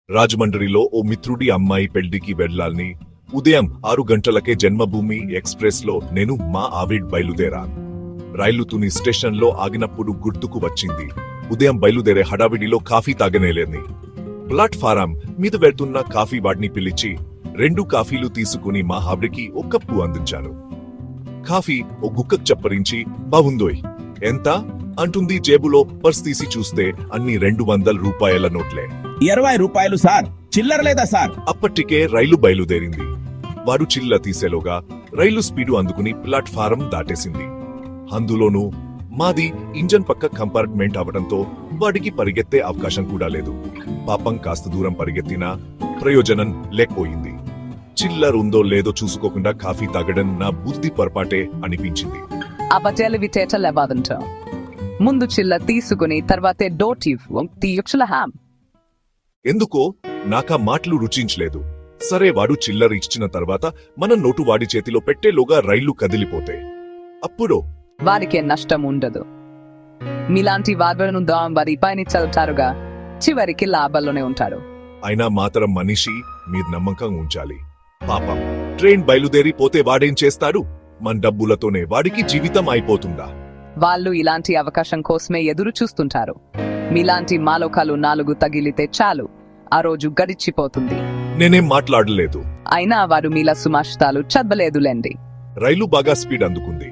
రాజమండ్రిలో ఓ మిత్రుడి అమ్మాయి పెళ్లికి వెళ్లాలని ఉదయం 6 గంటలకే జన్మభూమి ఎక్స్ప్రెస్ లో నేను మా ఆవిడ్ బయలుదేరాను. రైలు తుని స్టేషన్ లో ఆగినప్పుడు గుర్తుకు వచ్చింది. ఉదయం బయలుదేరే హడావిడిలో కాఫీ తాగనేలేని. ప్లాట్ఫారం మీద వెళ్తున్న కాఫీ వాడిని పిలిచి 2 కాఫీలు తీసుకుని మా ఆవిడికి ఒక కప్పు అందించాను. కాఫీ ఓ గుక్కకు చప్పరించి, బావుందోయ్, ఎంత అంటుంది. జేబులో పర్స్ తీసి చూస్తే అన్ని 200 రూపాయల నోట్లే. 20 రూపాయలు సార్, చిల్లర లేదా సార్? అప్పటికే రైలు బయలుదేరింది. వాడు చిల్ల తీసేలోగా రైలు స్పీడు అందుకుని ప్లాట్ఫారం దాటేసింది. అందులోనూ మాది ఇంజన్ పక్క కంపార్ట్మెంట్ అవడంతో వాడికి పరిగెత్తే అవకాశం కూడా లేదు. పాపం కాస్త దూరం పరిగెత్తినా ప్రయోజనం లేకపోయింది. చిల్లర ఉందో లేదో చూసుకోకుండా కాఫీ తాగడం నా బుద్ధి పొరపాటే అనిపించింది. ముందు చిల్ల తీసుకుని తర్వాతే హామ్. ఎందుకో నాకా మాటలు రుచించలేదు. సరే, వాడు చిల్లర ఇచ్చిన తర్వాత మన నోటు వాడి చేతిలో పెట్టేలోగా రైళ్లు కదిలిపోతే అప్పుడు వారికే నష్టం ఉండదు. మీలాంటి వారులను వారి పైన చదువుతారుగా, చివరికి లాభాల్లోనే ఉంటారు. అయినా మాత్రం మనిషి మీరు నమ్మకం ఉంచాలి. పాపం ట్రైన్ బయలుదేరి పోతే వాడేం చేస్తాడు? మన డబ్బులతోనే వాడికి జీవితం అయిపోతుందా? వాళ్ళు ఇలాంటి అవకాశం కోసమే ఎదురు చూస్తుంటారు. మీలాంటి మాలోకాలు 4 తగిలితే చాలు, ఆ రోజు గడిచిపోతుంది. నేనేం మాట్లాడలేదు. అయినా వారు మీలా సుమాషితాలు చదవలేదులేండి. రైలు బాగా స్పీడ్ అందుకుంది.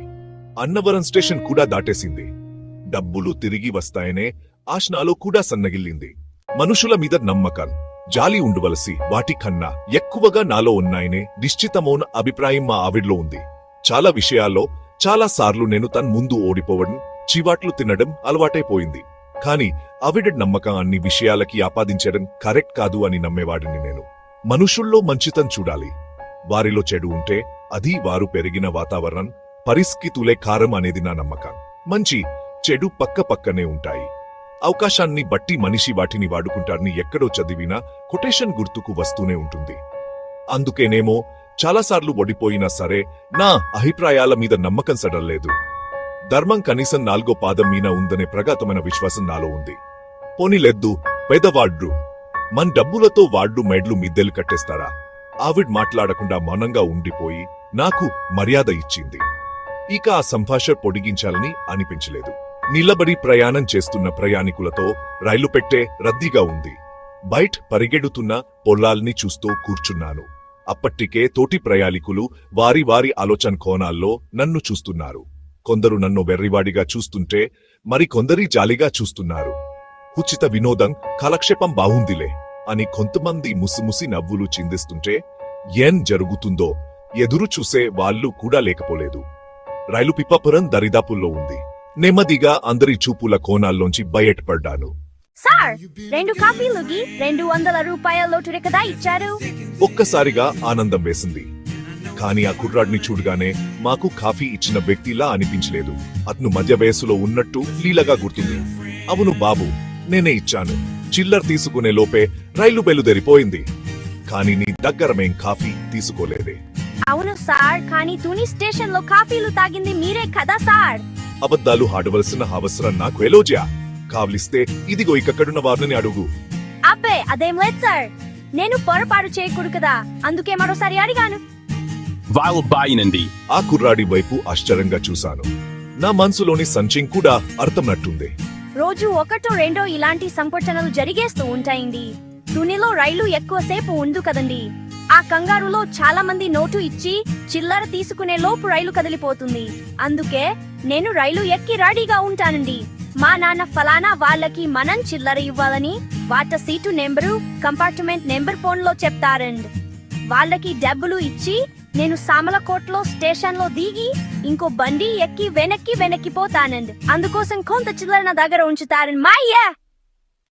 అన్నవరం స్టేషన్ కూడా దాటేసింది. డబ్బులు తిరిగి వస్తాయనే ఆశ నాలో కూడా సన్నగిల్లింది. మనుషుల మీద నమ్మకం, జాలి ఉండవలసి వాటి కన్నా ఎక్కువగా నాలో ఉన్నాయనే నిశ్చితమైన అభిప్రాయం మా ఆవిడ్లో ఉంది. చాలా విషయాల్లో చాలా సార్లు నేను తన ముందు ఓడిపోవడం, చివాట్లు తినడం అలవాటైపోయింది. కాని ఆవిడ నమ్మకం అన్ని విషయాలకి ఆపాదించడం కరెక్ట్ కాదు అని నమ్మేవాడిని నేను. మనుషుల్లో మంచితనం చూడాలి. వారిలో చెడు ఉంటే అది వారు పెరిగిన వాతావరణం, పరిస్థితులే కారం అనేది నా నమ్మకం. మంచి చెడు పక్క పక్కనే ఉంటాయి. అవకాశాన్ని బట్టి మనిషి వాటిని వాడుకుంటారని ఎక్కడో చదివినా కొటేషన్ గుర్తుకు వస్తూనే ఉంటుంది. అందుకేనేమో చాలాసార్లు ఓడిపోయినా సరే నా అభిప్రాయాల మీద నమ్మకం సడలేదు. ధర్మం కనీసం 4వ పాదం మీద ఉందనే ప్రగాతమైన విశ్వాసం నాలో ఉంది. పోనీలెద్దు పేదవాడ్రు మన డబ్బులతో వాడ్లు మెడ్లు మిద్దెలు కట్టేస్తారా? ఆవిడ్ మాట్లాడకుండా మౌనంగా ఉండిపోయి నాకు మర్యాద ఇచ్చింది. ఇక ఆ సంభాషణ పొడిగించాలని అనిపించలేదు. నిలబడి ప్రయాణం చేస్తున్న ప్రయాణికులతో రైలు పెట్టే రద్దీగా ఉంది. బయట పరిగెడుతున్న పొలాల్ని చూస్తూ కూర్చున్నాను. అప్పటికే తోటి ప్రయాణికులు వారి వారి ఆలోచన కోణాల్లో నన్ను చూస్తున్నారు. కొందరు నన్ను వెర్రివాడిగా చూస్తుంటే మరికొందరి జాలిగా చూస్తున్నారు. ఉచిత వినోదం, కాలక్షేపం బావుందిలే అని కొంతమంది ముసిముసి నవ్వులు చిందిస్తుంటే ఏం జరుగుతుందో ఎదురు చూసే వాళ్ళు కూడా లేకపోలేదు. రైలు పిప్పాపురం దరిదాపుల్లో ఉంది. నెమ్మదిగా అందరి చూపుల కోణాల్లోంచి బయటపడ్డాను. సార్, 2 కాఫీలుకి 200 రూపాయల లోటు కదా ఇచ్చారు. ఒక్కసారిగా ఆనందం వేసింది. కాని ఆ కుర్రాడిని చూడగానే మాకు కాఫీ ఇచ్చిన వ్యక్తిలా అనిపించలేదు. అతను మధ్య వయసులో ఉన్నట్టు లీలగా గుర్తుంది. అవును బాబు, నేనే ఇచ్చాను. చిల్లర తీసుకునే లోపే రైలు బయలుదేరిపోయింది. కాని నీ దగ్గరమేం కాఫీ తీసుకోలేదే. అవును సార్, కానీ తుని స్టేషన్ లో కాఫీలు తాగింది మీరే కదా సార్. అబద్ధాలు ఆడవలసిన అవసరం నాకు ఎలోజా. కావలిస్తే ఇదిగో ఇక్కడున్న వారిని అడుగు. అబ్బే, అదేం లేదు సార్. నేను పొరపాటు చేయకూడదు కదా, అందుకే మరోసారి అడిగాను. వాళ్ళు బాయినండి. ఆ కుర్రాడి వైపు ఆశ్చర్యంగా చూశాను. నా మనసులోని సంచయం కూడా అర్థమన్నట్టుంది. రోజు 1-2 ఇలాంటి సంఘటనలు జరిగేస్తూ ఉంటాయండి. తునిలో రైలు ఎక్కువసేపు ఉండు కదండి. ఆ కంగారులో చాలా మంది నోటు ఇచ్చి చిల్లర తీసుకునే లోపు రైలు కదిలిపోతుంది. అందుకే నేను రైలు ఎక్కి రెడీగా ఉంటానండి. మా నాన్న ఫలానా వాళ్ళకి మనం చిల్లర ఇవ్వాలని వాట సీటు నెంబరు, కంపార్ట్మెంట్ నెంబర్ ఫోన్లో చెప్తారండి. వాళ్ళకి డబ్బులు ఇచ్చి నేను సామలకోట్లో స్టేషన్ లో దిగి ఇంకో బండి ఎక్కి వెనక్కి పోతానండి. అందుకోసం కొంత చిల్లర నా దగ్గర ఉంచుతారని మాయ్యా.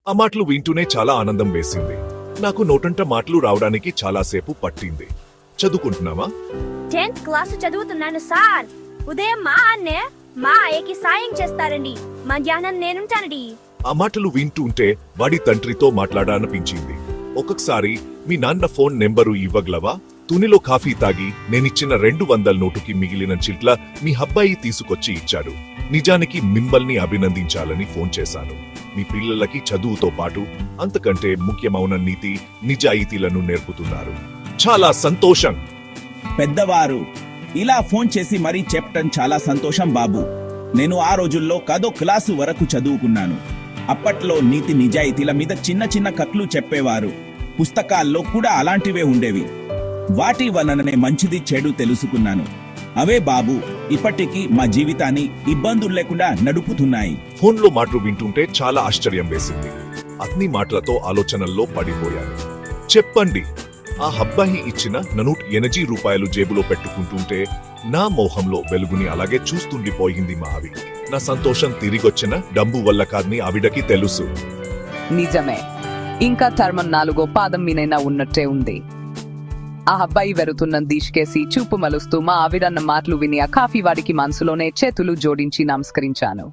ఆ మాటలు వింటూనే చాలా ఆనందం వేసింది. నాకు నోటంట మాటలు రావడానికి చాలాసేపు పట్టింది. చదువుకుంటున్నావా? 10th క్లాస్ చదువుతున్నాను సార్. ఉదయం మా అన్నే మా అయ్యకి సాయం చేస్తారండి, మధ్యాహ్నం నేనుంటానండి. ఆ మాటలు వింటుంటే వాడి తండ్రితో మాట్లాడాలనిపించింది. ఒక్కొక్కసారి మీ నాన్న ఫోన్ నెంబరు ఇవ్వగలవా తునిలో కాఫీ తాగి నేనిచ్చిన 200 నోటుకి మిగిలిన చిట్ల మీ అబ్బాయి తీసుకొచ్చి ఇచ్చాడు. నిజానికి మిమ్మల్ని అభినందించాలని ఫోన్ చేశాను. మీ పిల్లలకి చదువుతో పాటు అంతకంటే ముఖ్యమైన నీతి నిజాయితీలను నేర్పుతున్నారు. చాలా సంతోషం. పెద్దవారు ఇలా ఫోన్ చేసి మరీ చెప్పటం చాలా సంతోషం బాబు. నేను ఆ రోజుల్లో 10వ క్లాసు వరకు చదువుకున్నాను. అప్పట్లో నీతి నిజాయితీల మీద చిన్న చిన్న కథలు చెప్పేవారు. పుస్తకాల్లో కూడా అలాంటివే ఉండేవి. వాటి వలననే మంచిది చెడు తెలుసుకున్నాను. అవే బాబు ఇప్పటికీ మా జీవితాన్ని ఇబ్బందులు లేకుండా నడుపుతున్నాయి. ఫోన్లో మాటలు వింటుంటే చాలా ఆశ్చర్యం వేసింది. అన్ని మాటలతో ఆలోచనల్లో పడిపోయాను. చెప్పండి, ఆ అబ్బాయి ఇచ్చిన ₹180 జేబులో పెట్టుకుంటుంటే నా మోహంలో వెలుగుని అలాగే చూస్తుండిపోయింది మా ఆవి. నా సంతోషం తిరిగొచ్చిన డబ్బు వల్ల కాదని ఆవిడకి తెలుసు. నిజమే. ఇంకా టర్మన్ 4వ పాదం మీనైనా ఉన్నట్టే ఉంది. ఆ అబ్బాయి వెరుతున్న దిష్కేసి చూపు మలుస్తూ మా ఆవిడన్న మాటలు విని ఆ కాఫీ వాడికి మనసులోనే చేతులు జోడించి నమస్కరించాను.